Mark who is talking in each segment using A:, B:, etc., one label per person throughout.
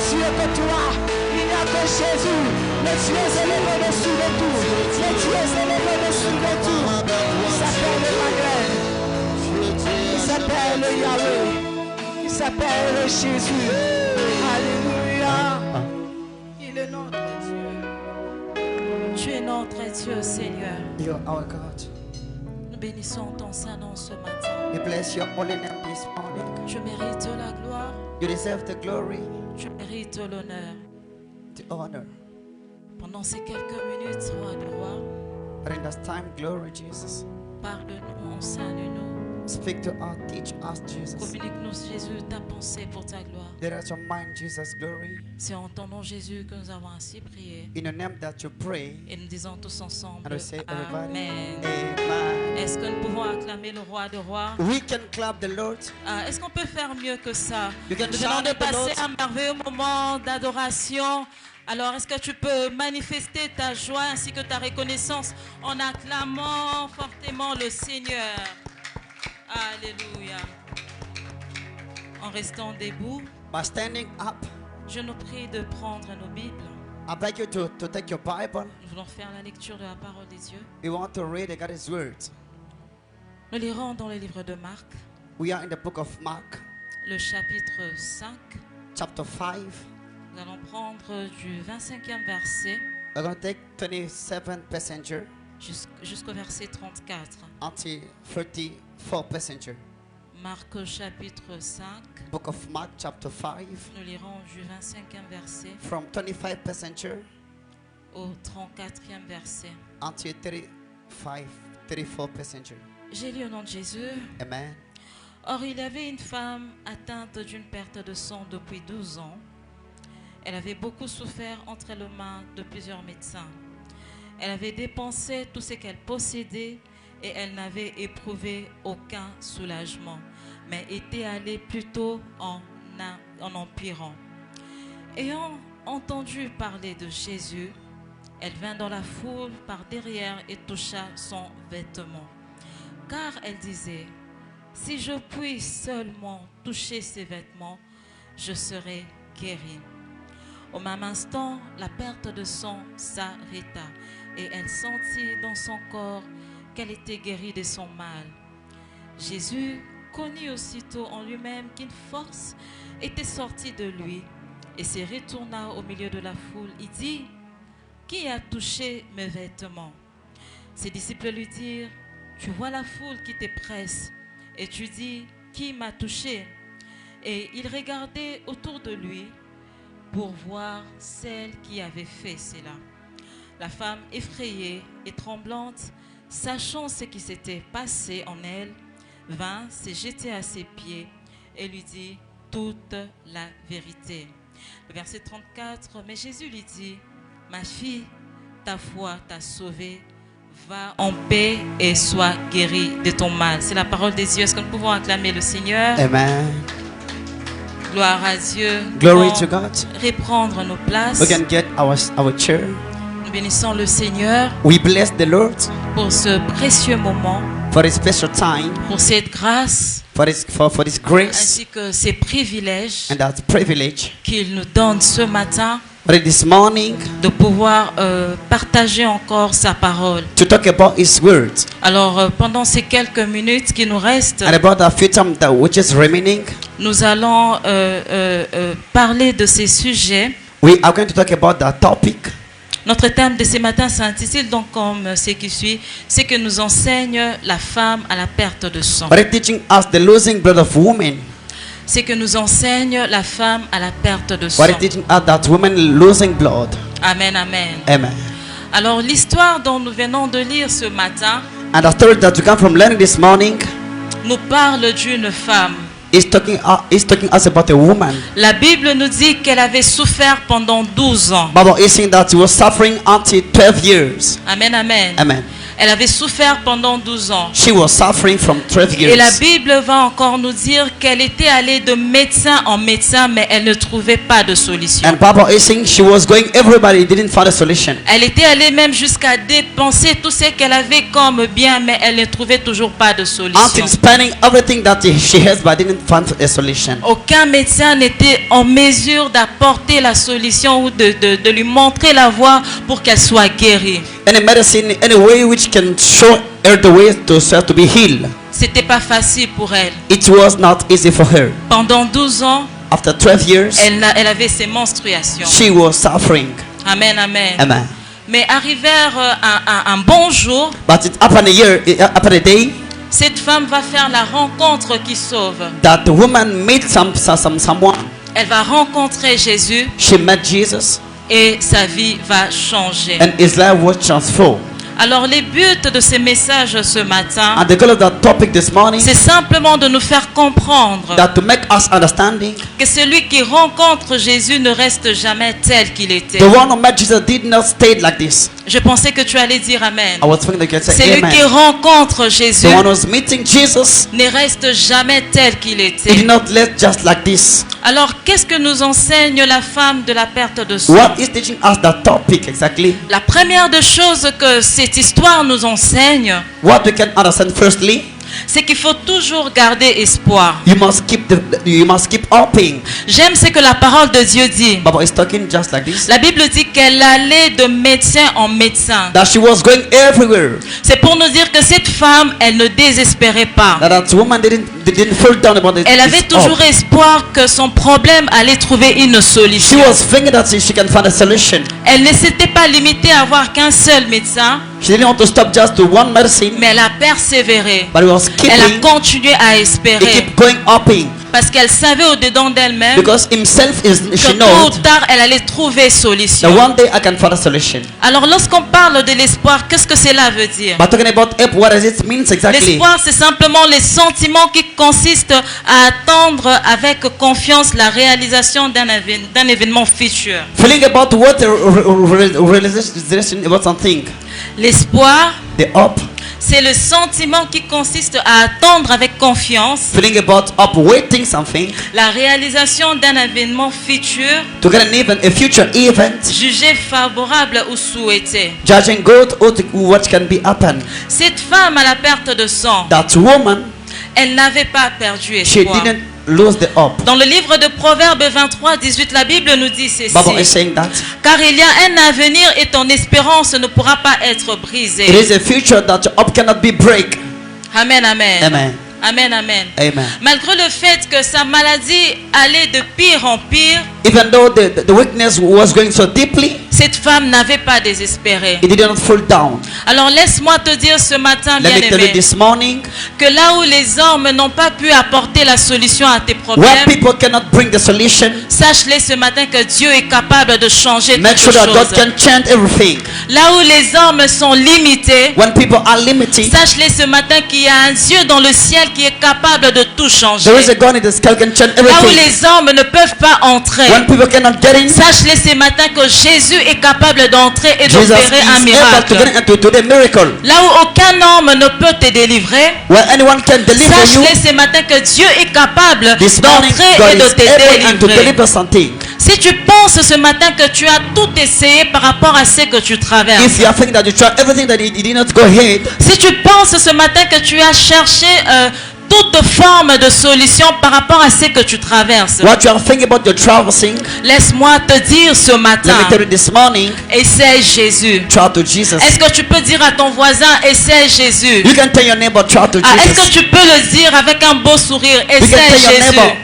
A: Dieu que toi. Il n'y a que Jésus. Le Dieu élevé au-dessus de tout. Le Dieu élevé au-dessus de tout. Il s'appelle le Maghreb. Il s'appelle le Yahweh. Il s'appelle Jésus. Alléluia. Il est notre Dieu. Tu es notre Dieu, Seigneur.
B: You are our God.
A: Nous bénissons ton Saint-Nom ce matin.
B: We bless your holy name this morning.
A: Tu mérites la gloire.
B: You deserve the glory,
A: Tu mérites l'honneur.
B: the honor.
A: Pendant ces quelques minutes, roi de roi,
B: But in this time, glory, Jesus.
A: parle-nous, enseigne-nous.
B: Speak to us, teach us, Jesus.
A: Communique-nous, Jésus, ta pensée pour ta gloire.
B: Let us remind Jesus, glory.
A: C'est en ton nom, Jésus, que nous avons ainsi prié.
B: In the name that you pray,
A: Et nous disons tous ensemble,
B: and we say, everybody,
A: Amen.
B: Amen.
A: Est-ce que nous pouvons acclamer le roi de rois?
B: We can clap the Lord.
A: Est-ce qu'on peut faire mieux que ça?
B: You can
A: Nous venons
B: shout
A: de
B: at the
A: passer
B: Lord.
A: un merveilleux moment d'adoration. Alors, est-ce que tu peux manifester ta joie ainsi que ta reconnaissance en acclamant fortement le Seigneur? Alléluia. En restant debout,
B: By standing up,
A: je nous prie de prendre nos Bibles.
B: I beg you to take your Bible.
A: Nous voulons faire la lecture de la parole des dieux.
B: We want to read God's word.
A: Nous lirons dans le livre de Marc,
B: We are in the book of Mark,
A: le chapitre 5.
B: chapter 5.
A: Nous allons prendre du 25e verset
B: We're going to take 27 passengers
A: jusqu'au verset 34.
B: until 34 passengers.
A: Marc chapitre 5,
B: Book of Mark, chapter 5,
A: nous lirons du 25e verset
B: from 25 passengers
A: au 34e verset.
B: until 34 passengers.
A: J'ai lu au nom de Jésus.
B: Amen.
A: Or, il y avait une femme atteinte d'une perte de sang depuis 12 ans. Elle avait beaucoup souffert entre les mains de plusieurs médecins. Elle avait dépensé tout ce qu'elle possédait et elle n'avait éprouvé aucun soulagement, mais était allée plutôt en empirant. Ayant entendu parler de Jésus, elle vint dans la foule par derrière et toucha son vêtement. Car elle disait, si je puis seulement toucher ses vêtements, je serai guérie. Au même instant, la perte de sang s'arrêta et elle sentit dans son corps qu'elle était guérie de son mal. Jésus connut aussitôt en lui-même qu'une force était sortie de lui et se retourna au milieu de la foule. Il dit, qui a touché mes vêtements? Ses disciples lui dirent, tu vois la foule qui te presse et tu dis, qui m'a touché? Et il regardait autour de lui pour voir celle qui avait fait cela. La femme, effrayée et tremblante, sachant ce qui s'était passé en elle, vint se jeter à ses pieds et lui dit toute la vérité. Le verset 34, mais Jésus lui dit, ma fille, ta foi t'a sauvée, va en paix et sois guérie de ton mal. C'est la parole des dieux. Est-ce que nous pouvons acclamer le Seigneur?
B: Amen.
A: Gloire à Dieu.
B: Glory to God.
A: Reprendre nos places.
B: We can get our chair.
A: Nous bénissons le Seigneur
B: We bless the Lord
A: pour ce précieux moment,
B: for His special time,
A: pour cette grâce,
B: for His grace
A: ainsi que ces privilèges
B: and that privilege.
A: qu'il nous donne ce matin
B: For this morning,
A: de pouvoir partager encore sa parole.
B: to talk about His word.
A: Alors, pendant ces quelques minutes qui nous restent,
B: And about the few time that which is remaining,
A: nous allons parler de ces sujets.
B: we are going to talk about that topic.
A: Notre thème de ce matin s'intitule donc comme ce qui suit, c'est que nous enseigne la femme à la perte de sang.
B: But it's teaching us the losing blood of women.
A: C'est que nous enseigne la femme à la perte de sang.
B: But it's teaching us that women losing blood.
A: Amen, amen.
B: Amen.
A: Alors l'histoire dont nous venons de lire ce matin
B: And the story that you come from learning this morning
A: nous parle d'une femme.
B: is talking us about a woman.
A: La Bible nous dit qu'elle avait souffert pendant 12 ans.
B: Bible is saying that she was suffering until 12 years.
A: Amen, amen.
B: Amen.
A: Elle avait souffert pendant 12 ans.
B: She was suffering from 12
A: Et la
B: years.
A: Bible va encore nous dire qu'elle était allée de médecin en médecin, mais elle ne trouvait pas de solution.
B: And Bible is saying she was going, everybody didn't find a solution.
A: Elle était allée même jusqu'à dépenser tout ce qu'elle avait comme bien, mais elle ne trouvait toujours pas de solution.
B: Until spending everything that she has, but didn't find a solution.
A: Aucun médecin n'était en mesure d'apporter la solution ou de lui montrer la voie pour qu'elle soit guérie.
B: Any medicine, any way which can show her the way to be healed.
A: C'était pas facile pour elle.
B: It was not easy for her.
A: Pendant 12 ans,
B: After 12 years,
A: elle avait ses menstruations.
B: she was suffering.
A: Amen, amen.
B: Amen.
A: Mais arrivèrent un bon jour,
B: But it happened upon a day
A: cette femme va faire la rencontre qui sauve.
B: that the woman met someone.
A: Elle va rencontrer Jésus
B: She met Jesus,
A: et sa vie va changer.
B: and his life was transformed.
A: Alors les buts de ces messages ce matin,
B: And the goal of that topic this morning,
A: c'est simplement de nous faire comprendre
B: that to make us understanding,
A: que celui qui rencontre Jésus ne reste jamais tel qu'il était.
B: the one who met Jesus did not stay like this.
A: Je pensais que tu allais dire Amen.
B: I was thinking that you could say
A: Celui qui
B: amen.
A: rencontre Jésus
B: The one who's meeting Jesus,
A: ne reste jamais tel qu'il
B: he did
A: était.
B: not live just like this.
A: Alors qu'est-ce que nous enseigne la femme de la perte de sang?
B: What is teaching us that topic exactly?
A: La première des choses que cette histoire nous enseigne,
B: What we can understand firstly,
A: c'est qu'il faut toujours garder espoir.
B: you must keep hoping.
A: J'aime ce que la parole de Dieu dit.
B: Bible is talking just like this.
A: La Bible dit qu'elle allait de médecin en médecin.
B: That she was going everywhere.
A: C'est pour nous dire que cette femme, elle ne désespérait pas.
B: That woman didn't fall down about it.
A: Elle avait toujours espoir que son problème allait trouver une
B: She
A: solution.
B: was thinking that she can find a solution.
A: Elle ne s'était pas limitée à avoir qu'un seul médecin,
B: She didn't want to stop just to one medicine,
A: mais elle a persévéré.
B: but it was
A: Elle a
B: keeping,
A: continué à
B: he
A: espérer
B: kept going hoping.
A: parce qu'elle savait au-dedans d'elle-même
B: Because himself is,
A: que
B: she
A: tôt ou
B: knows
A: tard, elle allait trouver
B: that
A: solution.
B: one day I can find a solution.
A: Alors lorsqu'on parle de l'espoir, qu'est-ce que cela veut dire?
B: But talking about hope, what does it mean exactly?
A: L'espoir, c'est simplement les sentiments qui consistent à attendre avec confiance la réalisation d'un événement futur.
B: Feeling about what realization about something.
A: L'espoir,
B: The hope.
A: c'est le sentiment qui consiste à attendre avec confiance
B: Feeling about hope, waiting something
A: la réalisation d'un événement futur
B: to get an event, a future event,
A: jugé favorable ou souhaité.
B: judging good or what can be happen.
A: Cette femme à la perte de sang,
B: That woman,
A: elle n'avait pas perdu
B: she
A: espoir.
B: didn't lose the hope.
A: Dans le livre de Proverbes 23, 18, la Bible nous dit ceci.
B: Bible is saying that
A: Car il y a un avenir et ton espérance ne pourra pas être brisée.
B: it is a future that your hope cannot be break.
A: Amen, amen.
B: Amen.
A: Amen, amen.
B: Amen.
A: Malgré le fait que sa maladie allait de pire en pire,
B: Even though the weakness was going so deeply,
A: cette femme n'avait pas désespéré.
B: it did not fall down.
A: Alors laisse-moi te dire ce matin,
B: Let me tell you
A: bien-aimé,
B: this morning,
A: que là où les hommes n'ont pas pu apporter la solution à tes
B: where
A: problèmes,
B: people cannot bring the solution,
A: sache-les ce matin que Dieu est capable de changer
B: make
A: toutes
B: sure that God
A: choses.
B: can change everything.
A: Là où les hommes sont limités,
B: When people are limited,
A: sache-les ce matin qu'il y a un Dieu dans le ciel qui est capable de tout changer.
B: there is a God in the sky can change
A: Là où
B: everything.
A: les hommes ne peuvent pas entrer,
B: When people cannot get in,
A: sache-les ce matin que Jésus est capable d'entrer et
B: Jesus
A: d'opérer un
B: is able to
A: miracle.
B: get into the miracle.
A: Là où aucun homme ne peut te délivrer,
B: Where anyone can deliver you,
A: sache-les ce matin que Dieu est capable
B: this morning
A: d'entrer
B: God
A: et de
B: is
A: te
B: able and to
A: délivrer.
B: deliver something.
A: Si tu penses ce matin que tu as tout essayé par rapport à ce que tu traverses,
B: If you are thinking that you try everything that it did not go ahead,
A: si tu penses ce matin que tu as cherché toute forme de solution par rapport à ce que tu traverses,
B: what you are thinking about your traversing,
A: laisse-moi te dire ce
B: let me
A: matin,
B: tell you this morning,
A: essaie Jésus.
B: try to Jesus.
A: Est-ce que tu peux dire à ton voisin, essaie Jésus?
B: You can tell your neighbor, try to
A: Ah, est-ce que
B: Jesus.
A: tu peux le dire avec un beau sourire,
B: You can
A: essaie
B: tell your
A: Jésus?
B: neighbor,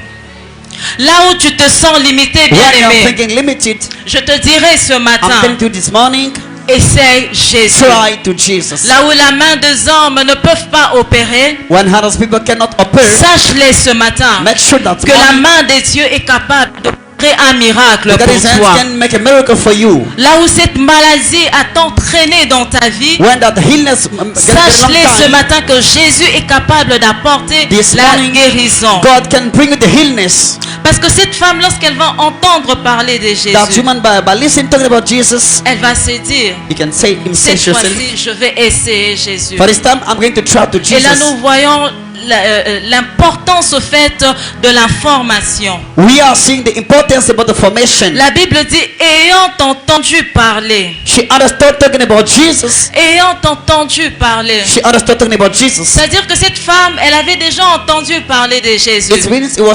A: Là où tu te sens limité,
B: when you are
A: bien-aimé,
B: thinking limited,
A: je te dirai ce
B: I'm
A: matin,
B: telling you this morning,
A: essaie Jésus.
B: try to Jesus.
A: Là où la main des hommes ne peuvent pas opérer,
B: When others people cannot operate,
A: sache-les ce matin
B: make sure that
A: que la
B: morning
A: main de Dieu est capable d'opérer opérer un miracle
B: God,
A: pour
B: His hands
A: toi.
B: can make a miracle for you.
A: Là où cette maladie a t'entraîné dans ta vie,
B: When that illness
A: sache-les ce matin que Jésus est capable d'apporter
B: This
A: la
B: morning,
A: guérison.
B: God can bring you the illness.
A: Parce que cette femme, lorsqu'elle va entendre parler de
B: That
A: Jésus,
B: woman, by listening talking about Jesus,
A: elle va se dire,
B: you can say
A: cette
B: himself.
A: fois-ci, je vais essayer Jésus.
B: For this time, I'm going to try to
A: Et là,
B: Jesus.
A: nous voyons l'importance au fait de l'information.
B: We are seeing the importance about the formation.
A: La Bible dit, ayant entendu parler.
B: She understood talking about Jesus.
A: Ayant entendu parler.
B: She understood talking about Jesus.
A: C'est-à-dire que cette femme, elle avait déjà entendu parler de Jésus.
B: It means you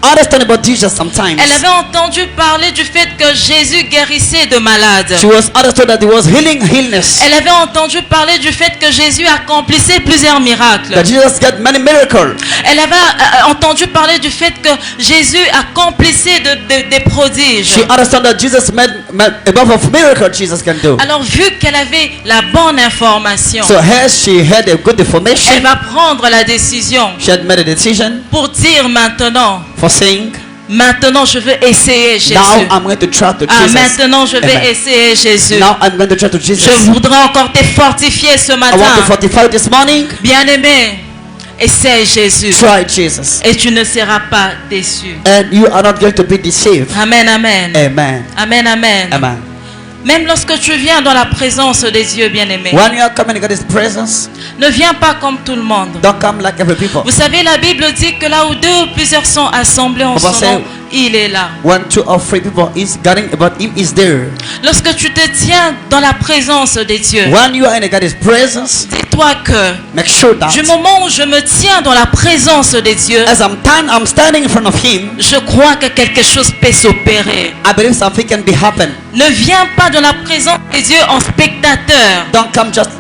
B: understand about Jesus sometimes.
A: Elle avait entendu parler du fait que Jésus guérissait de malades.
B: She was understood that he was healing illness.
A: Elle avait entendu parler du fait que Jésus accomplissait plusieurs miracles.
B: That Jesus got many miracles.
A: Elle avait entendu parler du fait que Jésus accomplissait des prodiges.
B: She understood that Jesus made above of miracles Jesus can do.
A: Alors vu qu'elle avait la bonne information,
B: So as she had a good information,
A: elle va prendre la décision
B: she had made a decision
A: pour dire maintenant,
B: for saying,
A: maintenant je veux essayer Jésus.
B: now I'm going to try to
A: Ah,
B: Jesus.
A: maintenant je vais
B: Amen.
A: essayer Jésus.
B: Now I'm going to try to Jesus.
A: Je voudrais encore te fortifier ce
B: I want to
A: matin.
B: fortify this morning.
A: Bien-aimé, essaye Jésus
B: Try Jesus.
A: et tu ne seras pas déçu.
B: And you are not going to be deceived.
A: Amen, amen.
B: Amen.
A: Amen, amen.
B: Amen.
A: Même lorsque tu viens dans la présence des dieux, bien-aimé,
B: When you are coming to God's presence,
A: ne viens pas comme tout le monde.
B: don't come like every people.
A: Vous savez, la Bible dit que là où deux ou plusieurs sont assemblés en
B: Papa
A: son
B: say-
A: nom, il est là.
B: When 2 or 3 people is gathering about him is there.
A: Lorsque tu te tiens dans la présence des dieux,
B: When you are in God's presence,
A: dis-toi que
B: make sure that
A: du moment où je me tiens dans la présence des dieux,
B: as I'm standing in front of him,
A: je crois que quelque chose peut s'opérer.
B: I believe something can be happen.
A: Ne viens pas dans la présence des dieux en spectateur.
B: Don't come just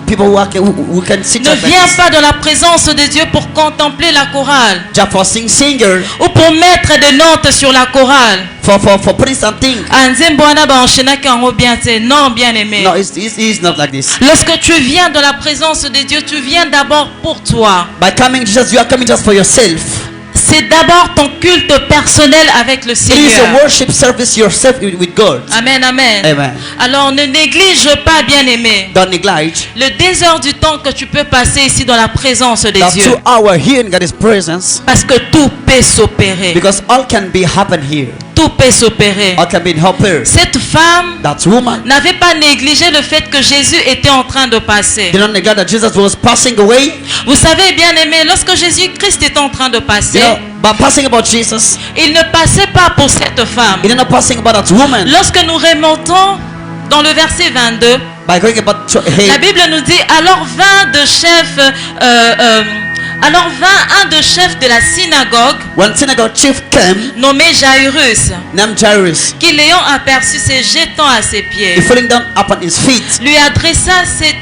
B: people who can sit
A: Ne
B: just like
A: viens
B: this.
A: pas dans la présence de Dieu pour contempler la chorale
B: Just for singer,
A: ou pour mettre des notes sur la chorale.
B: for putting something.
A: Non, bien aimé.
B: No, it's not like this.
A: Lorsque tu viens dans la présence de Dieu, tu viens d'abord pour toi.
B: By coming Jesus, you are coming just for yourself.
A: C'est d'abord ton culte personnel avec le
B: It is
A: Seigneur.
B: a worship service yourself with God.
A: Amen, amen.
B: Amen.
A: Alors ne néglige pas, bien aimé,
B: Don't neglect
A: le 2 heures du temps que tu peux passer ici dans la présence des
B: that
A: dieux.
B: 2 hours here in God's presence,
A: Parce que tout peut s'opérer.
B: because all can be happen here.
A: Tout peut s'opérer.
B: All can be helped.
A: Cette femme
B: That woman
A: n'avait pas négligé le fait que Jésus était en train de passer.
B: did not neglect that Jesus was passing away.
A: Vous savez, bien aimé, lorsque Jésus-Christ était en train de passer,
B: You know, by passing about Jesus,
A: il ne passait pas pour cette femme.
B: he did not passing about that woman.
A: Lorsque nous remontons dans le verset 22,
B: By going about
A: la
B: hey,
A: Bible nous dit, alors vint un de chefs de la synagogue,
B: when synagogue chief came,
A: nommé Jairus,
B: named Jairus,
A: qui l'ayant aperçu se jetant à ses
B: he
A: pieds,
B: falling down upon his feet,
A: lui adressa cette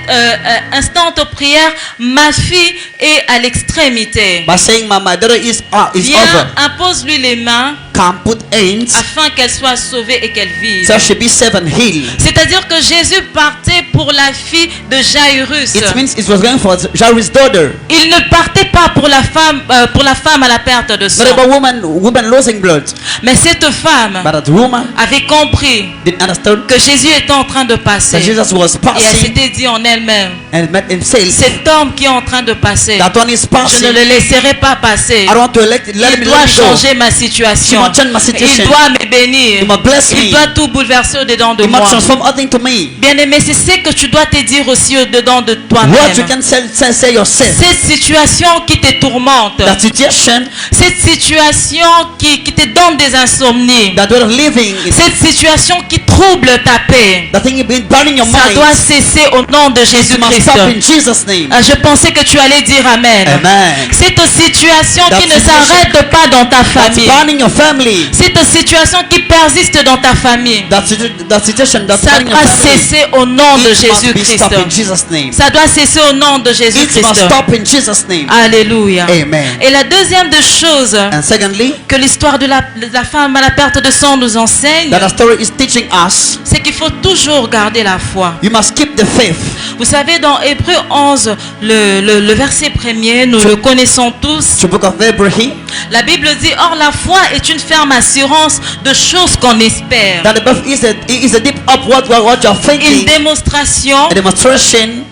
A: instante prière, ma fille est à l'extrémité.
B: by saying, my daughter is
A: Viens,
B: over.
A: impose-lui les mains
B: Come put hands,
A: afin qu'elle soit sauvée et qu'elle vive.
B: so she be saved and healed.
A: C'est-à-dire que Jésus partait pour la fille de Jairus.
B: It means it was going for Jairus' daughter.
A: Il ne partait pas pour la femme à la perte de sang.
B: Not about woman losing blood.
A: Mais cette femme
B: But that woman
A: avait compris
B: didn't understand
A: que Jésus était en train de passer.
B: that Jesus was
A: Et elle
B: passing
A: s'était dit en elle-même,
B: and met himself.
A: cet homme qui est en train de passer,
B: That one is
A: je ne
B: passing.
A: le laisserai pas passer.
B: I don't want to let
A: Il
B: me
A: doit
B: let go.
A: changer ma situation.
B: He must change my situation.
A: Il doit me bénir.
B: He must bless
A: Il
B: me.
A: doit tout bouleverser au-dedans de
B: He
A: moi.
B: must transform everything to me.
A: Bien-aimé, c'est ce que tu dois te dire aussi au-dedans de
B: What you
A: toi-même.
B: can say yourself.
A: Cette situation qui te tourmente,
B: That situation
A: cette situation qui te donne des insomnies,
B: that you're living,
A: cette situation qui trouble ta paix,
B: that thing you've been burning your
A: ça
B: mind,
A: doit cesser au nom de
B: it must
A: Jésus-Christ.
B: stop in Jesus' name.
A: Ah, je pensais que tu allais dire Amen.
B: Amen.
A: Cette situation
B: That
A: qui ne
B: situation
A: s'arrête pas dans ta
B: That's
A: famille,
B: burning your family.
A: cette situation qui persiste dans ta famille,
B: That situation that's
A: ça
B: burning your
A: doit
B: family.
A: cesser au nom de
B: It must be
A: Jésus-Christ.
B: stopped in Jesus' name.
A: Ça doit cesser au nom de
B: It must
A: Jésus-Christ.
B: stop in Jesus' name.
A: Alléluia.
B: Amen.
A: Et la deuxième des choses
B: And secondly,
A: que l'histoire de la femme à la perte de sang nous enseigne,
B: that the story is teaching us,
A: c'est qu'il faut toujours garder la foi.
B: you must keep the faith.
A: Vous savez, dans Hébreux 11, le verset premier, nous le connaissons tous.
B: The book of Abraham,
A: La Bible dit, or la foi est une ferme assurance de choses qu'on espère.
B: That the birth is a deep up what you are
A: Une
B: thinking.
A: démonstration,
B: A demonstration.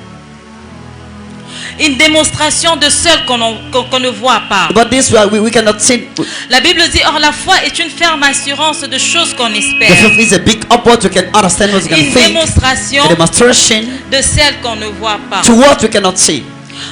A: une démonstration de celles qu'on ne voit pas.
B: But this we cannot see.
A: La Bible dit, or la foi est une ferme assurance de choses qu'on
B: The
A: espère.
B: faith is a big up what you can understand, what you can
A: Une
B: think.
A: démonstration
B: A demonstration
A: de celles qu'on ne voit pas.
B: to what we cannot see.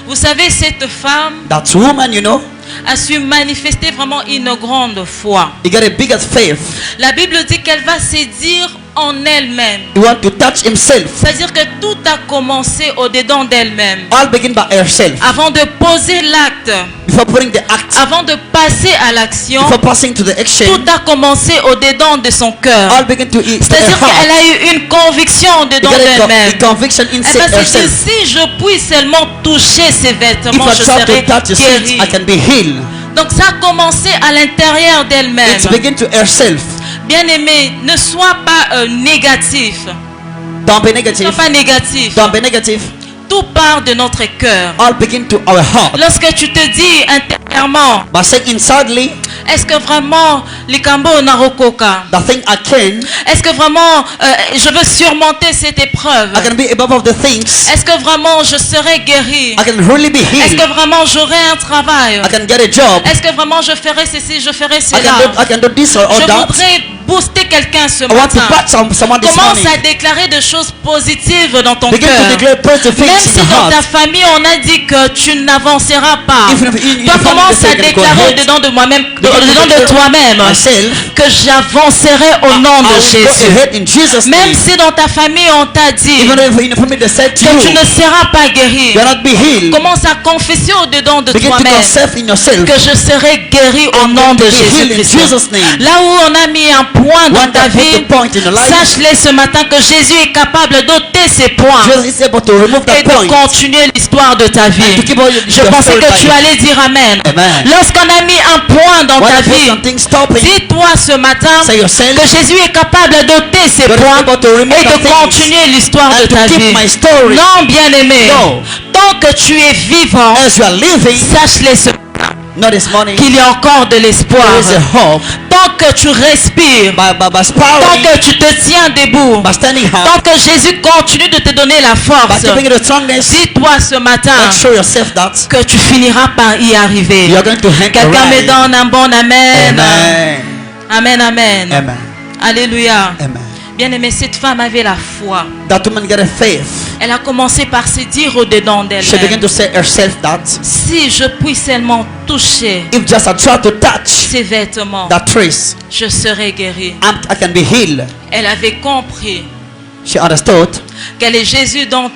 A: Vous savez, cette femme
B: That woman, you know,
A: a su manifester vraiment une grande foi.
B: he got a bigger faith.
A: La Bible dit qu'elle va se dire en elle-même.
B: He want to touch himself.
A: C'est-à-dire que tout a commencé au-dedans d'elle-même.
B: All begin by herself.
A: Avant de poser l'acte,
B: Before putting the act,
A: avant de passer à l'action,
B: before passing to the action,
A: tout a commencé au-dedans de son cœur.
B: all begin to eat.
A: C'est-à-dire qu'elle a eu une conviction
B: He
A: au-dedans
B: got
A: d'elle-même.
B: a conviction
A: Elle
B: inside
A: va se dire,
B: herself.
A: si je puis seulement toucher ses
B: If
A: vêtements,
B: I
A: je
B: try
A: serai
B: to touch his feet,
A: guérie.
B: I can be healed.
A: Donc ça a commencé à l'intérieur d'elle-même.
B: It's begin to herself.
A: Bien-aimé, ne sois pas négatif.
B: Don't be
A: Ne
B: negative.
A: sois pas négatif.
B: Don't be negative.
A: Tout part de notre cœur.
B: All begin to our heart.
A: Lorsque tu te dis intérieurement,
B: But saying insidely,
A: est-ce que vraiment Likambo Narokoka?
B: the thing I can
A: Est-ce que vraiment je veux surmonter cette épreuve?
B: be above of the things.
A: Est-ce que vraiment je serai guéri?
B: I can really be
A: Est-ce
B: healed.
A: que vraiment j'aurai un travail?
B: I can get a job.
A: Est-ce que vraiment je ferai ceci, je ferai
B: I
A: cela?
B: can do this or
A: Je
B: that.
A: voudrais booster quelqu'un ce
B: I want to
A: matin.
B: touch someone this
A: Commence
B: morning.
A: à déclarer des choses positives dans ton
B: Begin to
A: cœur.
B: declare positive
A: Même
B: things
A: si
B: in your
A: dans ta
B: heart.
A: famille on a dit que tu n'avanceras pas,
B: Even if in
A: toi
B: your family
A: commence
B: they
A: à
B: say, go
A: déclarer
B: ahead.
A: au-dedans de moi-même,
B: Begin to
A: au-dedans de
B: declare
A: toi-même,
B: myself,
A: que j'avancerai au nom de
B: I will go
A: Jésus.
B: ahead in Jesus'
A: Même
B: name.
A: si dans ta famille on t'a dit
B: Even if in the family they said to
A: que tu
B: you,
A: ne seras pas guéri,
B: you will not be healed.
A: commence à confesser au-dedans de
B: Begin to
A: toi-même
B: confess in yourself.
A: que je serai guéri au
B: I'm
A: nom
B: going
A: de
B: to be healed in
A: Jésus-Christ.
B: Jesus' name.
A: Là où on a mis un point dans
B: When
A: ta
B: they put
A: vie,
B: the point in your life,
A: sache-le ce matin que Jésus est capable d'ôter ces points
B: Jesus is able to remove
A: et
B: that
A: de
B: point.
A: continuer l'histoire de ta
B: And
A: vie.
B: to keep all
A: Je
B: your
A: pensais
B: story
A: que
B: by
A: tu
B: it.
A: allais dire Amen.
B: Amen.
A: Lorsqu'on a mis un point dans
B: When
A: ta
B: I put
A: vie,
B: something stopping,
A: dis-toi ce matin
B: say yourself,
A: que Jésus est capable d'ôter ces
B: God is
A: points
B: able to remove
A: et
B: the
A: de
B: things
A: continuer l'histoire de
B: and to
A: ta
B: keep
A: vie.
B: my story.
A: Non, bien-aimé,
B: No.
A: tant que tu es vivant,
B: As you are living,
A: sache-le ce matin
B: not this morning,
A: qu'il y a encore de l'espoir.
B: there is a hope.
A: Tant que tu respires,
B: By
A: tant
B: spiraling,
A: que tu te tiens debout,
B: by standing
A: tant
B: hard,
A: que Jésus continue de te donner la
B: by
A: force,
B: keeping the strongness,
A: dis-toi ce matin
B: and show yourself that
A: que tu finiras par y arriver.
B: you are going to hang
A: Quelqu'un me
B: around.
A: donne un bon amen.
B: Amen.
A: Amen, amen.
B: Amen.
A: Alléluia.
B: Amen.
A: Bien-aimé, cette femme avait la foi.
B: That woman got a faith.
A: Elle a commencé par se dire au-dedans
B: She began
A: d'elle-même,
B: to say herself that
A: si je puis seulement toucher
B: if just I try to touch
A: ses vêtements,
B: that trace,
A: je serai guérie.
B: I can be healed.
A: Elle avait compris
B: She understood
A: que le Jésus dont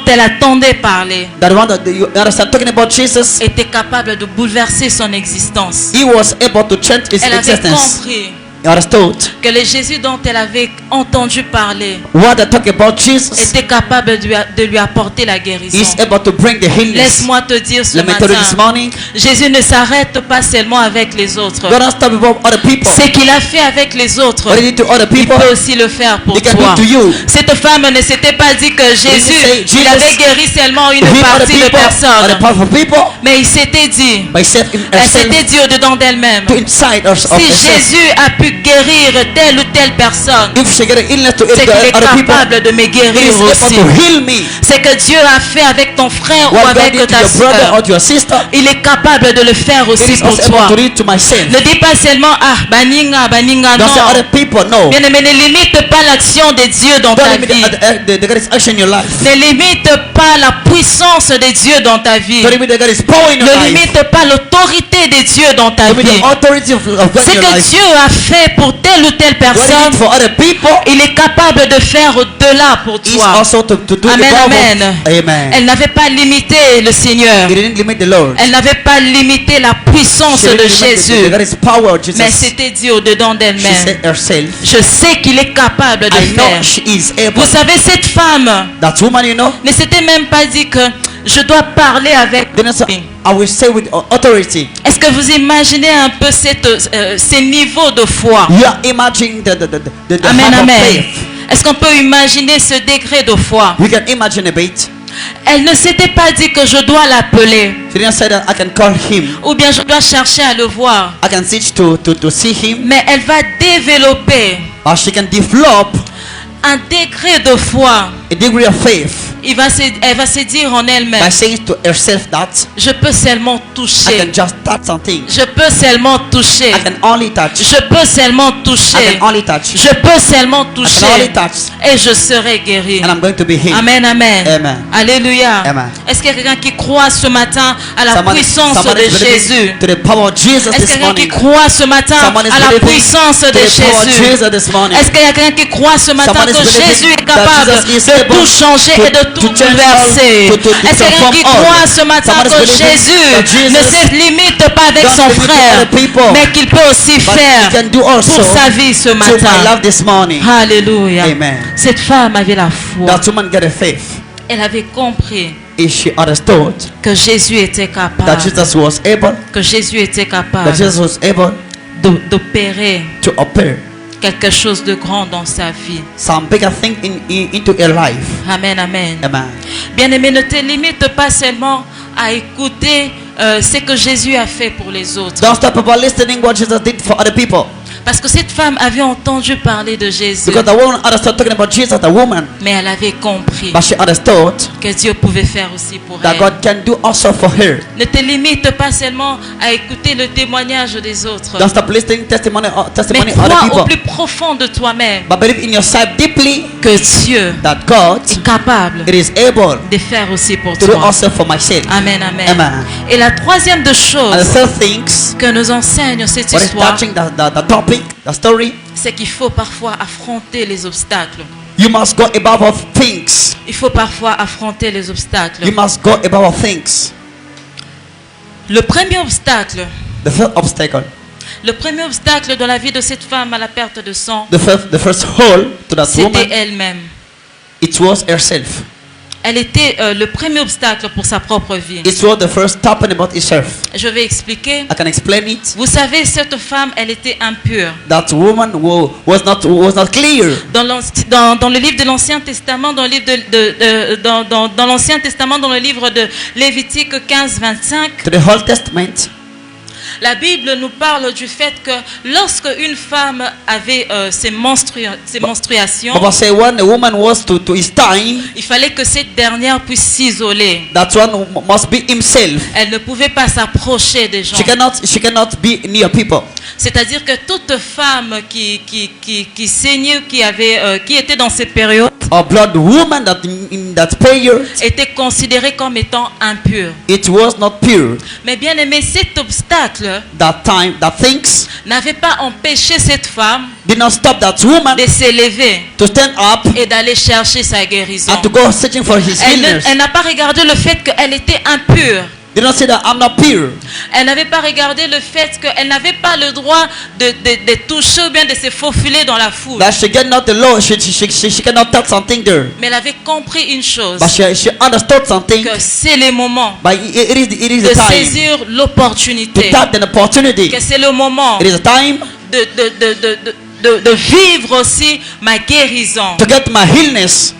A: elle attendait parler
B: that one that you understand talking about Jesus,
A: était capable de bouleverser son existence.
B: he was able to change his
A: Elle avait
B: existence.
A: compris
B: You understood
A: que le Jésus dont elle avait entendu parler
B: what I talk about Jesus
A: était capable de lui apporter la guérison.
B: is able to bring the healing.
A: Laisse-moi te dire ce
B: Let me tell you this
A: matin,
B: morning,
A: Jésus ne s'arrête pas seulement avec les autres.
B: God doesn't stop about other people.
A: Ce qu'il a fait avec les autres,
B: What he did to other
A: il
B: people,
A: peut aussi le faire pour
B: he can do
A: toi.
B: to you.
A: Cette femme ne s'était pas dit que Jésus,
B: say,
A: il avait guéri seulement une
B: Heal other
A: partie de
B: people, other
A: personnes.
B: powerful people,
A: Mais il s'était dit,
B: by self in
A: elle
B: herself
A: s'était dit au-dedans d'elle-même,
B: to inside of
A: si
B: herself.
A: Jésus a pu guérir telle ou telle personne,
B: If she get an illness to
A: c'est qu'il est
B: other people,
A: capable de me
B: he
A: guérir
B: is able
A: aussi.
B: to heal me.
A: C'est que Dieu a fait avec ton frère ou
B: What God
A: avec
B: did to
A: ta
B: your brother
A: soeur.
B: or to your sister,
A: Il est capable de le faire
B: it
A: aussi
B: is
A: pour
B: also
A: toi.
B: able to do it to myself.
A: Ne dis pas seulement, ah, baninga, baninga,
B: Don't say
A: non.
B: other people, no.
A: Bien aimé, ne limite pas l'action de Dieu dans
B: Don't
A: ta
B: limit
A: vie.
B: the God's action in your life.
A: Ne limite pas la puissance de Dieu dans ta vie.
B: Don't limit the God's power in your
A: Ne
B: life.
A: limite pas l'autorité de Dieu dans ta
B: Don't limit
A: vie.
B: the authority of God
A: Ce
B: in your
A: que
B: life.
A: Dieu a fait pour telle ou telle
B: What he
A: personne,
B: did for other people,
A: il est capable de faire au-delà pour
B: is
A: toi.
B: also to do
A: Amen,
B: the power.
A: amen.
B: Amen.
A: Elle n'avait pas limité le Seigneur.
B: He didn't limit the Lord.
A: Elle n'avait pas limité la puissance
B: She
A: de
B: didn't limit
A: Jésus.
B: the God's power of Jesus.
A: Mais c'était dit au-dedans
B: She
A: d'elle-même.
B: said herself,
A: Je sais qu'il est capable de
B: I know
A: faire.
B: she is able.
A: Vous savez, cette femme
B: That woman, you know,
A: ne s'était même pas dit que je dois parler avec
B: then
A: lui.
B: I will say with authority.
A: Est-ce que vous imaginez un peu ces niveaux de foi?
B: You are imagining the
A: Amen,
B: heart of
A: amen.
B: faith.
A: Est-ce qu'on peut imaginer ce degré de foi?
B: We can imagine a bit.
A: Elle ne s'était pas dit que je dois l'appeler.
B: She didn't say that I can call him.
A: Ou bien je dois chercher à le voir.
B: I can search to see him.
A: Mais elle va développer
B: Or she can develop
A: un degré de foi.
B: a degree of faith
A: Elle va se dire en elle-même,
B: by saying to herself that
A: je peux seulement
B: I
A: toucher.
B: can just touch something.
A: Je peux seulement toucher.
B: I can only touch.
A: Je peux seulement
B: I
A: toucher.
B: can only touch.
A: Je peux seulement
B: I can only
A: toucher.
B: touch.
A: Et je serai guéri.
B: And I'm going to be healed.
A: Amen, amen.
B: Amen.
A: Alléluia.
B: Amen.
A: Est-ce qu'il y a quelqu'un qui croit ce matin à la puissance
B: someone
A: de
B: is believing
A: Jésus?
B: to the power of Jesus
A: Est-ce qu'il y a
B: this
A: quelqu'un qui
B: morning.
A: croit ce matin
B: Someone is
A: à la
B: believing
A: puissance
B: to
A: de
B: the power of
A: Jésus?
B: Jesus this morning.
A: Est-ce qu'il y a quelqu'un qui croit ce matin
B: Someone is
A: que
B: believing
A: Jésus est
B: that
A: capable
B: Jesus is
A: de
B: able
A: tout changer et de tout
B: to change
A: bouleverser?
B: all, to
A: Est-ce qu'il y a quelqu'un qui
B: transform all.
A: croit ce matin
B: Someone is
A: que
B: believing
A: Jésus
B: that Jesus
A: ne se limite pas avec
B: don't
A: son
B: limit to
A: frère,
B: other people,
A: mais qu'il peut aussi
B: but
A: faire
B: he can do also
A: pour sa vie ce
B: to my
A: matin?
B: love this morning.
A: Alléluia.
B: Amen.
A: Cette femme avait la foi.
B: That woman got a faith.
A: Elle avait compris
B: Is she understood
A: que Jésus était
B: that
A: capable,
B: Jesus was able,
A: que Jésus était
B: that
A: capable
B: Jesus was able
A: d'opérer
B: to appear
A: quelque chose de grand dans sa vie.
B: some bigger thing into her life.
A: Amen, amen.
B: Amen.
A: Bien-aimé, ne te limite pas seulement à écouter ce que Jésus a fait pour les autres.
B: Don't stop about listening what Jesus did for other people.
A: Parce que cette femme avait entendu parler de Jésus,
B: Because the woman understood talking about Jesus, the woman,
A: mais elle avait compris
B: but she understood
A: que Dieu pouvait faire aussi pour
B: that
A: elle.
B: God can do also for her.
A: Ne te limite pas seulement à écouter le témoignage des autres,
B: Don't stop listening testimony
A: mais
B: of other
A: crois au
B: people,
A: plus profond de toi-même
B: but believe in yourself deeply
A: que Dieu
B: that God
A: est capable
B: it is able
A: de faire aussi pour
B: to do
A: toi.
B: also for myself.
A: Amen, amen.
B: Amen.
A: Et la troisième de
B: And the
A: choses
B: third things,
A: que nous enseigne cette
B: what is
A: histoire,
B: touching the topic, the story,
A: c'est qu'il faut parfois affronter les obstacles.
B: you must go above of things.
A: Il faut parfois affronter les obstacles.
B: You must go above of things.
A: Le premier obstacle dans la vie de cette femme à la perte de sang,
B: the first hole to that
A: c'était
B: woman,
A: elle-même.
B: it was herself.
A: Elle était le premier obstacle pour sa propre vie.
B: It was the first stopping about herself.
A: Je vais expliquer.
B: I can explain it.
A: Vous savez, cette femme, elle était impure.
B: That woman was not clear.
A: Dans le livre de l'Ancien Testament, dans le livre dans l'Ancien Testament, dans le livre de Lévitique 15-25,
B: To the Old Testament,
A: la Bible nous parle du fait que lorsque une femme avait ses menstruations,
B: Bible say when a woman was to his time,
A: il fallait que cette dernière puisse s'isoler.
B: that one must be himself.
A: Elle ne pouvait pas s'approcher des gens.
B: She cannot be near people.
A: C'est-à-dire que toute femme qui saignait, qui était dans cette période,
B: A blood woman that in that period,
A: était considérée comme étant impure.
B: it was not pure.
A: Mais bien aimé, cet obstacle
B: That things
A: n'avait pas empêché cette femme
B: did not stop that woman
A: de s'élever
B: to stand up
A: et d'aller chercher sa guérison.
B: and to go searching for his healers.
A: Elle n'a pas regardé le fait qu'elle était impure.
B: Did not say that I'm not pure.
A: Elle n'avait pas regardé le fait qu'elle n'avait pas le droit de toucher ou bien de se faufiler dans la foule.
B: That she cannot the law. She cannot touch something there.
A: Mais elle avait compris une chose,
B: But she understood something.
A: que c'est le moment
B: But it is
A: de
B: the time
A: saisir
B: to
A: l'opportunité,
B: take an opportunity.
A: que c'est le moment
B: It is a time
A: de vivre aussi ma guérison.
B: to get my illness.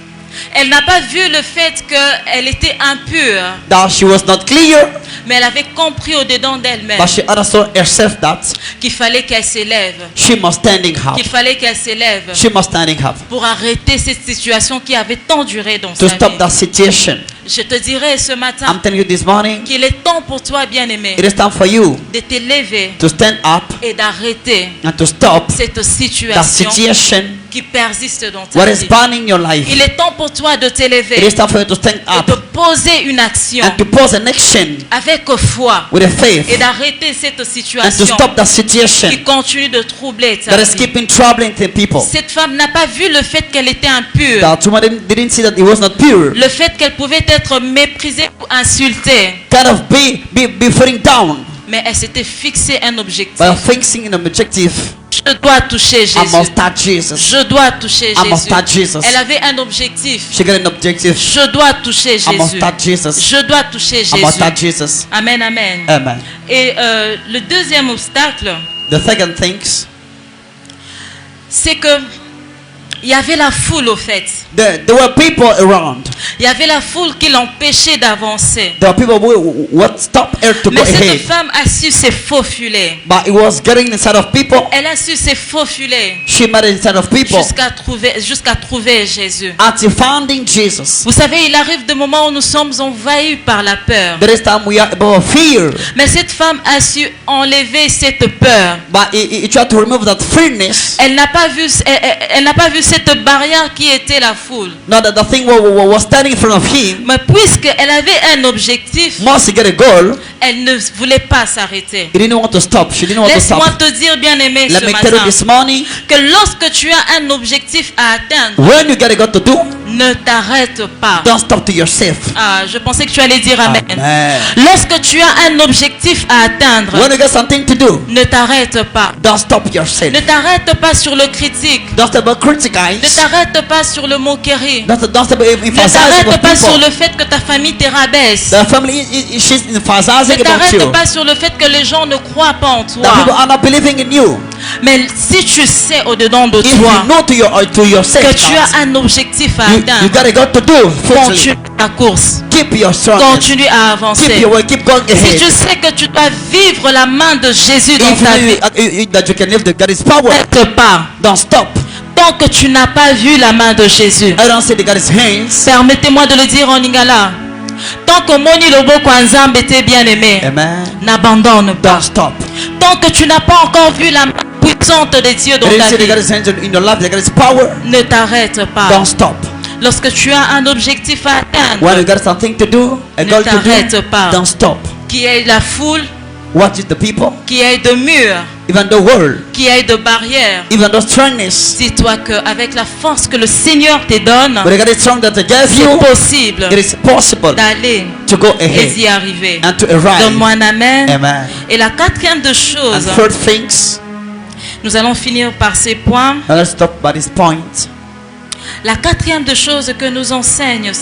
A: Elle n'a pas vu le fait qu'elle était impure,
B: That she was not clear.
A: mais elle avait compris au-dedans d'elle-même
B: But she understood herself that
A: qu'il fallait qu'elle s'élève,
B: she must standing up.
A: qu'il fallait qu'elle s'élève
B: She must standing up
A: pour arrêter cette situation qui avait tant duré dans
B: to
A: sa
B: stop
A: vie.
B: that situation.
A: Je te dirais ce matin
B: I'm telling you this morning,
A: qu'il est temps pour toi, bien-aimé,
B: it is time for you
A: de t'élever
B: to stand up
A: et d'arrêter
B: and to stop
A: cette
B: that
A: situation
B: situation
A: qui persiste dans ta
B: what is
A: vie.
B: burning your life.
A: Il est temps pour toi de
B: It
A: t'élever
B: is time for you to stand
A: et de
B: up
A: poser une action
B: and to pose an action
A: avec foi
B: with a faith
A: et d'arrêter cette
B: and to
A: situation
B: stop that situation
A: qui continue de troubler ta
B: that is
A: vie.
B: keeping troubling the people.
A: Cette femme n'a pas vu le fait qu'elle était impure,
B: That woman didn't see that it was not pure.
A: le fait qu'elle pouvait être méprisée ou insultée,
B: Kind of be falling down
A: mais elle s'était fixé un objectif.
B: by fixing an objective.
A: Je dois toucher
B: I
A: Jésus.
B: must touch Jesus.
A: Je dois toucher
B: I must
A: Jésus.
B: touch Jesus.
A: Elle avait un objectif.
B: She got an objective.
A: Je dois toucher
B: I must
A: Jésus.
B: touch Jesus.
A: Je dois toucher
B: I must touch
A: Jésus.
B: Jesus.
A: Amen, amen.
B: Amen.
A: Et le deuxième obstacle,
B: The second things,
A: c'est que Il y avait la foule au fait.
B: There were people around.
A: Il y avait la foule qui l'empêchait d'avancer.
B: There were people who would stop her to go
A: Mais cette
B: ahead.
A: femme a su se faufiler.
B: But it was getting inside of people.
A: Elle a su se faufiler
B: She met inside of people
A: jusqu'à trouver Jésus.
B: until finding Jesus.
A: Vous savez, il arrive des moments où nous sommes envahis par la peur.
B: There is time we are about fear.
A: Mais cette femme a su enlever cette peur.
B: But he tried to remove that fearness.
A: Elle n'a pas vu cette barrière qui était la foule.
B: Now that the thing was standing in front of him,
A: Mais puisqu'elle avait un objectif,
B: must get a goal.
A: elle ne voulait pas s'arrêter.
B: He didn't want to stop. She didn't want to
A: Laisse-moi
B: stop.
A: te dire, bien-aimé,
B: Let
A: ce
B: me tell you
A: matin,
B: this morning,
A: que lorsque tu as un objectif à atteindre,
B: when you get a goal to do,
A: ne t'arrête pas.
B: don't stop to yourself.
A: Ah, je pensais que tu allais dire amen.
B: Amen.
A: Lorsque tu as un objectif à atteindre,
B: When you get something to do,
A: ne t'arrête pas.
B: don't stop yourself.
A: Ne t'arrête pas sur le critique.
B: Don't stop
A: Ne
B: criticize.
A: t'arrête pas sur le moquerie.
B: Don't stop
A: Ne
B: emphasizing
A: t'arrête
B: on
A: pas sur
B: people.
A: le fait que ta famille te rabaisse.
B: The family she's
A: Ne
B: emphasizing about
A: t'arrête
B: you.
A: pas sur le fait que les gens ne croient pas en
B: The people
A: toi.
B: are not believing in you.
A: Mais si tu sais au-dedans de
B: If you
A: toi
B: know to yourself
A: que tu
B: that
A: as un objectif à
B: you
A: atteindre,
B: got a goal to do. Firstly,
A: continue ta course.
B: keep your strong.
A: Continue à
B: Keep
A: avancer.
B: your way. Keep going
A: Si
B: ahead.
A: tu sais que tu dois vivre la main de Jésus dans
B: If
A: ta
B: you
A: vie,
B: know that you can live the God's power,
A: n'arrête pas.
B: don't stop.
A: Tant que tu n'as pas vu la main de Jésus,
B: I don't say the God's hands.
A: permettez-moi de le dire en lingala. Tant que Moni Lobo Kwanzambe était bien aimé,
B: Amen.
A: n'abandonne pas.
B: Don't stop.
A: Tant que tu n'as pas encore vu la main puissante de Dieu dans
B: I didn't
A: ta
B: say the
A: vie,
B: God's hands in your life, the God's power.
A: ne t'arrête pas.
B: Don't stop.
A: Lorsque tu as un objectif à atteindre,
B: When you got something to do, a
A: Ne
B: goal to
A: t'arrête
B: do,
A: pas.
B: don't stop.
A: qui ait la foule,
B: Watch it, the people,
A: qui ait de murs,
B: even the world,
A: qui ait de barrières,
B: even the strongness.
A: dis-toi qu'avec la force que le Seigneur te donne,
B: But the God is strong that He gave
A: c'est
B: you.
A: possible
B: It is possible
A: d'aller
B: to go
A: et
B: ahead
A: d'y arriver.
B: and to arrive.
A: Donne-moi un amen.
B: Amen.
A: Et la quatrième de
B: And
A: choses,
B: third things,
A: nous allons finir par ces points.
B: and let's stop by this point.
A: La quatrième de choses que nous enseigne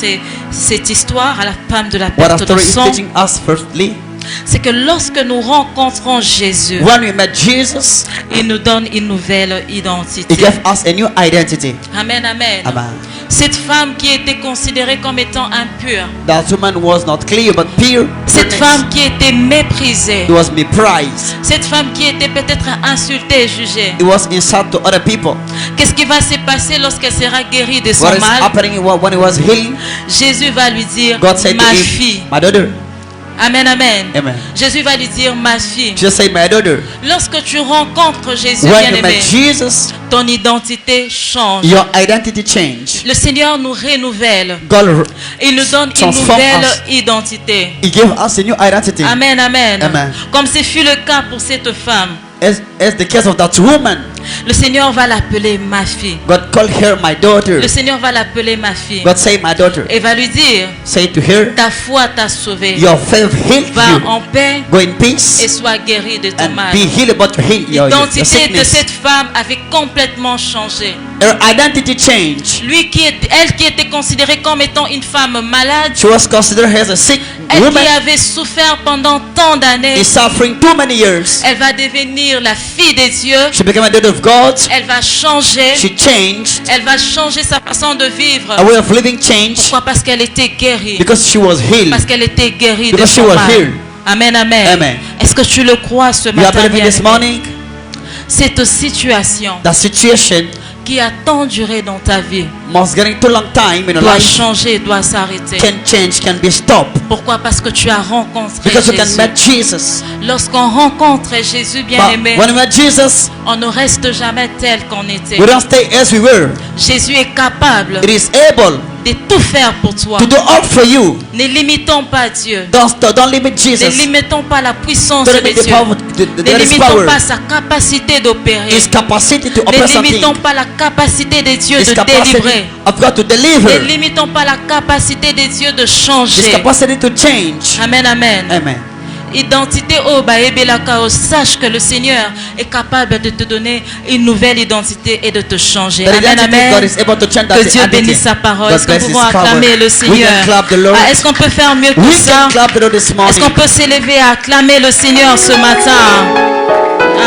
A: cette histoire à la femme de la
B: What
A: perte
B: our
A: de
B: story is
A: sang,
B: teaching us, firstly,
A: c'est que lorsque nous rencontrons Jésus,
B: when we met Jesus,
A: il nous donne une nouvelle
B: He
A: identité.
B: gave us a new identity.
A: Amen, amen.
B: Amen.
A: Cette femme qui était considérée comme étant impure,
B: That woman was not clear but pure.
A: cette femme qui était méprisée,
B: He was meprised.
A: cette femme qui était peut-être insultée et jugée,
B: He was insult to other people.
A: qu'est-ce qui va se passer lorsqu'elle sera guérie de son
B: What is
A: mal?
B: happening when he was healing?
A: Jésus va lui dire,
B: God said to
A: ma
B: him,
A: fille.
B: my daughter.
A: Amen, amen.
B: Amen.
A: Jésus va lui dire, ma fille.
B: Just say, my daughter.
A: Lorsque tu rencontres Jésus,
B: When you
A: bien-aimé,
B: met Jesus,
A: ton identité change.
B: your identity changed.
A: Le Seigneur nous renouvelle.
B: God,
A: Il nous donne une
B: Transform
A: nouvelle
B: us.
A: identité.
B: He gave us a new identity.
A: Amen, amen.
B: Amen.
A: Comme ce fut le cas pour cette femme.
B: As the case of that woman,
A: Le Seigneur va l'appeler ma fille.
B: God called her my daughter.
A: Le Seigneur va l'appeler ma fille.
B: God say, my daughter.
A: Et va lui dire,
B: Say to her,
A: ta foi t'a sauvée.
B: your faith healed
A: Va
B: you.
A: en paix
B: Go in
A: et
B: peace
A: sois guéri de ton
B: and
A: mal.
B: be healed about your
A: L'identité de
B: sickness.
A: cette femme avait complètement changé.
B: Her identity changed.
A: Elle qui était considérée comme étant une femme malade,
B: She was considered as a sick
A: elle
B: woman.
A: qui avait souffert pendant tant d'années,
B: Is suffering too many years.
A: elle va devenir la fille de Dieu.
B: She became a daughter of God.
A: Elle va changer.
B: She changed.
A: Elle va changer sa façon de vivre.
B: A way of living changed
A: Pourquoi? Parce qu'elle était guérie.
B: because she was healed.
A: Parce qu'elle était guérie de
B: Because she
A: son
B: was
A: mal.
B: healed.
A: Amen, amen.
B: Amen.
A: Est-ce que tu le crois ce
B: You are
A: matin?
B: believing this
A: bien-aimé?
B: morning?
A: Cette situation
B: The situation
A: qui a tant duré dans ta vie
B: must getting too long time in your
A: doit
B: life
A: changer, doit s'arrêter.
B: can change, can be stopped.
A: Pourquoi? Parce que tu as rencontré
B: Because you can
A: Jésus.
B: meet Jesus.
A: Lorsqu'on rencontre Jésus,
B: But
A: bien-aimé,
B: when we met Jesus,
A: on ne reste jamais tel qu'on était.
B: we don't stay as we were.
A: Jésus est capable
B: It is able
A: de tout faire pour toi.
B: to do all for you.
A: Ne limitons pas Dieu.
B: Don't limit
A: Ne
B: Jesus.
A: limitons pas la puissance
B: Don't
A: de
B: limit the
A: Dieu.
B: power, the
A: Ne
B: God's
A: limitons
B: power.
A: pas sa capacité d'opérer.
B: His capacity to
A: Ne
B: operate
A: limitons
B: something.
A: pas la capacité de Dieu
B: His
A: de
B: capacity
A: délivrer.
B: of God to
A: Ne
B: deliver.
A: limitons pas la capacité de Dieu de
B: His
A: changer.
B: capacity to change.
A: Amen, amen.
B: Amen.
A: Identité oh baebelakao, sache que le Seigneur est capable de te donner une nouvelle identité et de te changer.
B: The
A: Amen,
B: identity God
A: amen.
B: is able to change that
A: Que Dieu
B: identity.
A: bénisse sa parole.
B: God
A: Est-ce que nous
B: bless
A: pouvons
B: His power.
A: acclamer le
B: We
A: Seigneur?
B: can clap the Lord.
A: Ah, est-ce qu'on peut faire mieux que
B: We
A: ça?
B: can clap the Lord this
A: Est-ce
B: morning.
A: qu'on peut s'élever à acclamer le Seigneur ce matin?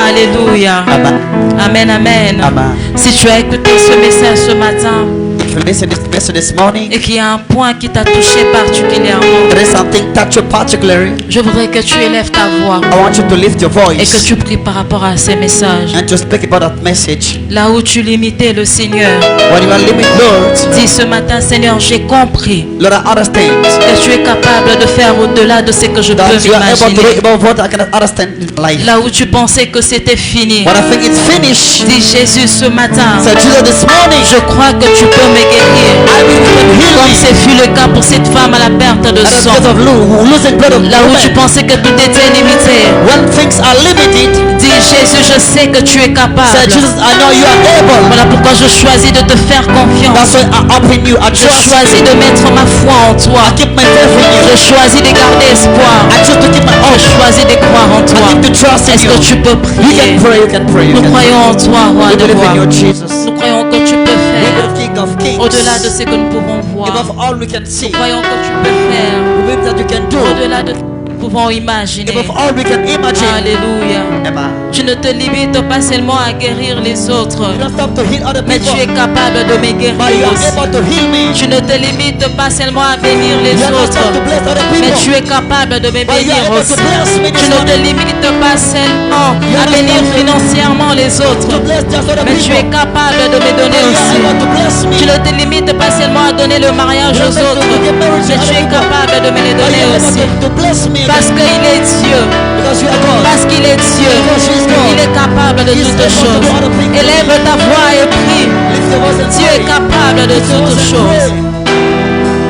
A: Alléluia.
B: Amen.
A: Amen, amen.
B: Amen.
A: Si tu as écouté ce message ce matin
B: If you listen to this message this morning,
A: et qu'il y a un point qui t'a touché particulièrement,
B: there is something touch you particularly.
A: je voudrais que tu élèves ta voix
B: I want you to lift your
A: et que
B: voice
A: tu pries par rapport à ces messages.
B: and to speak about that message.
A: Là où tu limitais le Seigneur,
B: When you are living, Lord,
A: dis ce matin, Seigneur, j'ai compris
B: Lord, I understand
A: que tu es capable de faire au-delà de ce que je peux
B: that you are able to
A: m'imaginer.
B: do above what I cannot understand in life.
A: Là où tu pensais que c'était fini,
B: When I think it's finished,
A: dis Jésus ce matin,
B: so Jesus this morning,
A: je crois que tu peux me guérir.
B: I will heal
A: Comme
B: me.
A: ce fut le cas pour cette femme à la perte de
B: At the
A: sang.
B: blood of losing blood of
A: Là où tu
B: women.
A: pensais que tout était limité,
B: When things are limited,
A: dis Jésus, je sais que tu es
B: say
A: capable.
B: Jesus, I know you are able.
A: Voilà pourquoi je choisis de te faire confiance.
B: That's why I open you. I
A: Je
B: trust
A: choisis
B: you.
A: de mettre ma foi en toi.
B: I keep my faith in
A: Je
B: you.
A: choisis de garder espoir.
B: I choose to keep my
A: Je
B: hope.
A: choisis de croire en
B: I
A: toi.
B: keep to trust in
A: Est-ce
B: you.
A: que tu peux
B: You
A: prier?
B: can pray. You can pray. You
A: Nous
B: can
A: croyons en toi, roi
B: We
A: de
B: believe in
A: roi.
B: you, Jesus.
A: Nous croyons que tu peux
B: You
A: faire
B: are King of Kings.
A: au-delà de ce que nous pouvons voir.
B: Above all we can see.
A: Nous croyons que tu peux faire
B: We believe that you can do.
A: au-delà de ce que nous pouvons imaginer.
B: Above all we can imagine.
A: Alléluia.
B: Amen.
A: Tu ne te limites pas seulement à guérir les autres,
B: You don't stop to heal other
A: mais tu es
B: people,
A: capable de me
B: but you
A: guérir
B: are
A: aussi.
B: able to heal me.
A: Tu ne te limites pas seulement à bénir les
B: You are not
A: autres,
B: stop to bless other
A: mais
B: people,
A: tu es capable de me
B: but you
A: bénir
B: are able
A: aussi.
B: to bless me
A: Tu
B: this
A: ne te
B: morning.
A: limites pas seulement
B: You
A: à
B: are not
A: bénir
B: stop to-
A: financièrement les
B: To
A: autres,
B: bless just other
A: mais tu es
B: people,
A: capable de me
B: but
A: donner
B: you are
A: aussi.
B: able to bless me.
A: Tu ne te limites pas seulement à donner le mariage
B: You are
A: aux
B: able
A: autres,
B: to give marriage to
A: mais tu
B: other
A: es
B: people,
A: capable de me les
B: but you
A: donner
B: are
A: aussi.
B: able to bless me
A: Parce
B: again.
A: qu'il est Dieu,
B: Because you are God.
A: parce qu'il est Dieu,
B: Because he is God.
A: il est capable de
B: He is
A: toutes
B: able to do
A: choses.
B: other things.
A: Élève ta voix et prie.
B: Lift your voice and
A: Dieu est
B: pray.
A: capable de
B: Lift your
A: toutes
B: voice and
A: choses.
B: pray.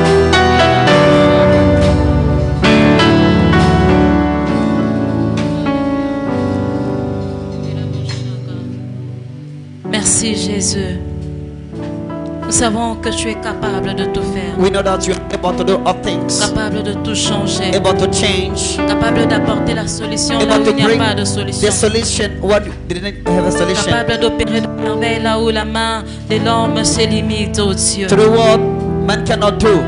A: Merci Jésus. Nous savons que tu es capable de tout faire,
B: We know that you are able to do all things,
A: capable de tout changer,
B: able to change,
A: capable d'apporter la solution là
B: able
A: où
B: to
A: il n'y a
B: bring
A: pas de
B: the
A: solution,
B: solution. What didn't have a solution.
A: capable d'opérer de merveilles là où la main de l'homme se limite, oh Dieu.
B: To do what man cannot do.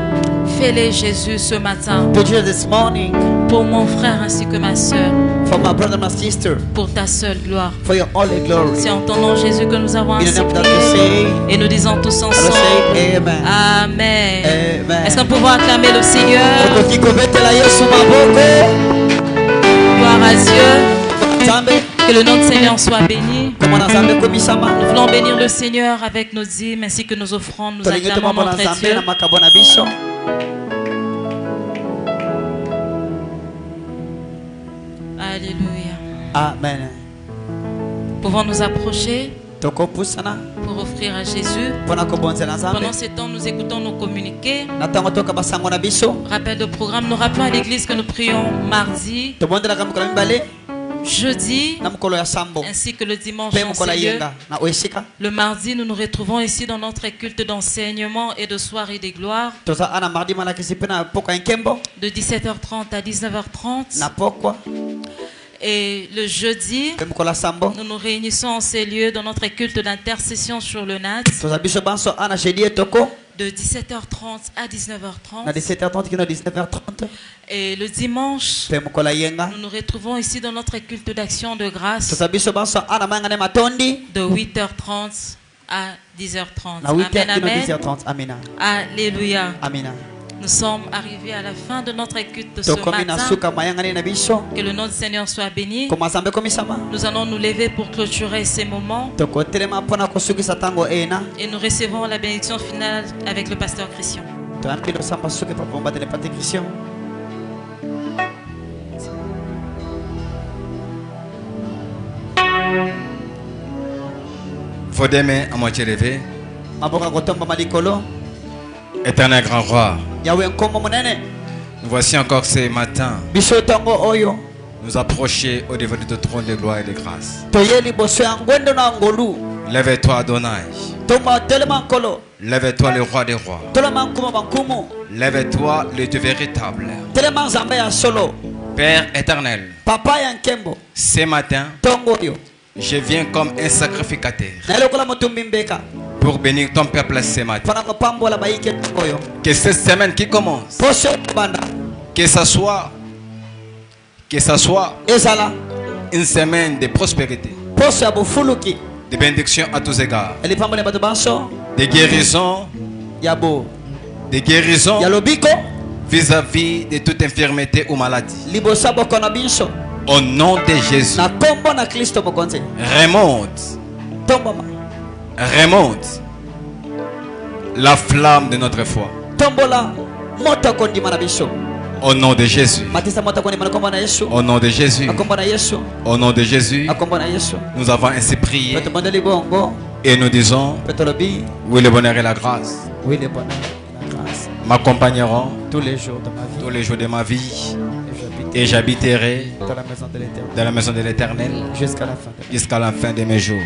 A: Fais-les Jésus ce matin
B: To Jesus this morning,
A: pour mon frère ainsi que ma soeur,
B: for my brother and my sister,
A: pour ta seule gloire.
B: for your holy glory.
A: C'est en ton nom Jésus que nous avons
B: In the
A: ainsi
B: name that
A: prié
B: you say,
A: et nous disons tous
B: I
A: ensemble
B: say amen.
A: Amen.
B: Amen.
A: Est-ce qu'on peut acclamer le Seigneur?
B: Tukikubetela Yesu maboko,
A: Gloire à Dieu.
B: Nzambe,
A: Que le nom du Seigneur soit béni.
B: koma na Nzambe komisama.
A: Nous voulons bénir le Seigneur avec nos dîmes ainsi que nos offrandes. Nous
B: Tolingi
A: acclamons
B: tomambo na
A: notre
B: Nzambe
A: Dieu.
B: na makabo na biso.
A: Alléluia.
B: Amen.
A: Pouvons nous approcher
B: Tokopusana
A: pour offrir à Jésus.
B: mpona kobonzela Nzambe.
A: Pendant ce temps, nous écoutons nos communiqués.
B: Na ntango toyoka basango na biso,
A: Rappel de programme. Nous rappelons à l'église que nous prions mardi,
B: tobonzelaka mokolo mibale
A: jeudi,
B: na mokolo ya sambo
A: ainsi que le dimanche
B: mpe
A: en
B: mokolo ya
A: ces lieux.
B: yenga na oesika.
A: Le mardi, nous nous retrouvons ici dans notre culte d'enseignement et de soirée des gloires
B: Toza ana mardi malakisi mpe na pokwa ya nkembo
A: de 17h30 à 19h30.
B: na pokwa
A: Et le jeudi,
B: mpe mokolo ya sambo.
A: nous nous réunissons en ces lieux dans notre culte d'intercession sur le NAT
B: Toza biso banso ana jeudi etoko
A: de 17h30 à
B: na
A: 19h30.
B: 17h30 kino 19h30
A: Et le dimanche,
B: mpe mokolo ya yenga.
A: nous nous retrouvons ici dans notre culte d'action de grâce
B: Toza biso banso ana mayangane matondi
A: de 8h30 à 10h30.
B: na 8h
A: Amen,
B: kino
A: amen.
B: 10h30. Amina.
A: Alléluia.
B: Amina.
A: Nous sommes arrivés à la fin de notre culte ce
B: Tokomi na
A: matin.
B: suka mayangane na biso.
A: Que le nom du Seigneur soit béni.
B: Koma Nzambe komisama.
A: Nous allons nous lever pour clôturer ces moments
B: Tokotelema mpona kosukisa ntango ena.
A: et nous recevons la bénédiction finale avec le pasteur Christian.
B: Toyambi losamba suki pa bombatele pate Christian.
C: Vos deux mains à moitié levées.
B: Maboka kotomba malikolo.
C: Éternel grand roi,
B: Yawe nkombo munene.
C: nous voici encore ce matin,
B: Biso ntango oyo.
C: nous approcher au devant de ton trône de gloire et de grâce.
B: Toye liboso ya ngwendo na ngolu.
C: Lève-toi Adonai,
B: Tomba telema nkolo.
C: lève-toi le roi des rois,
B: Tolema nkumu bankumu.
C: lève-toi le Dieu véritable.
B: Telema Nzambe ya solo.
C: Père éternel,
B: Papa ya nkembo.
C: ce matin,
B: Ntongo oyo.
C: je viens comme un sacrificateur
B: Na lokola motumbi mbeka.
C: pour bénir ton peuple ce matin.
B: Mpona kopambola bayike ntongo oyo.
C: Que cette semaine qui commence,
B: Poso banda.
C: que ça soit
B: Ezala.
C: une semaine de prospérité,
B: poso ya bofuluki
C: de bénédictions à tous égards,
B: elipambole bato banso
C: de guérisons,
B: ya
C: de
B: lobiko
C: vis-à-vis de toute infirmité ou maladie.
B: liboso ya bokono biso
C: Au nom de Jésus,
B: na kombo na Kristo mokonzi
C: remonte,
B: tomboma
C: remonte la flamme de notre foi.
B: tombola moto kondima na biso
C: Au nom de Jésus,
B: matisa moto kondima na kombo na Yesu
C: au nom de Jésus,
B: na kombo na Yesu
C: au nom de Jésus,
B: na kombo na Yesu
C: nous avons ainsi prié
B: peto bondeli bongo
C: et nous disons,
B: peto lobi
C: oui, le bonheur et la grâce
B: oui le bonheur et la grâce
C: m'accompagneront
B: tous les jours de ma vie
C: tous les jours de ma vie
B: et
C: et j'habiterai
B: dans la maison de l'Éternel
C: dans la maison de l'Éternel
B: jusqu'à la fin de
C: mes jours.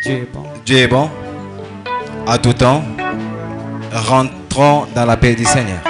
B: Dieu est bon.
C: Dieu est bon à tout temps. Rentrons dans la paix du Seigneur.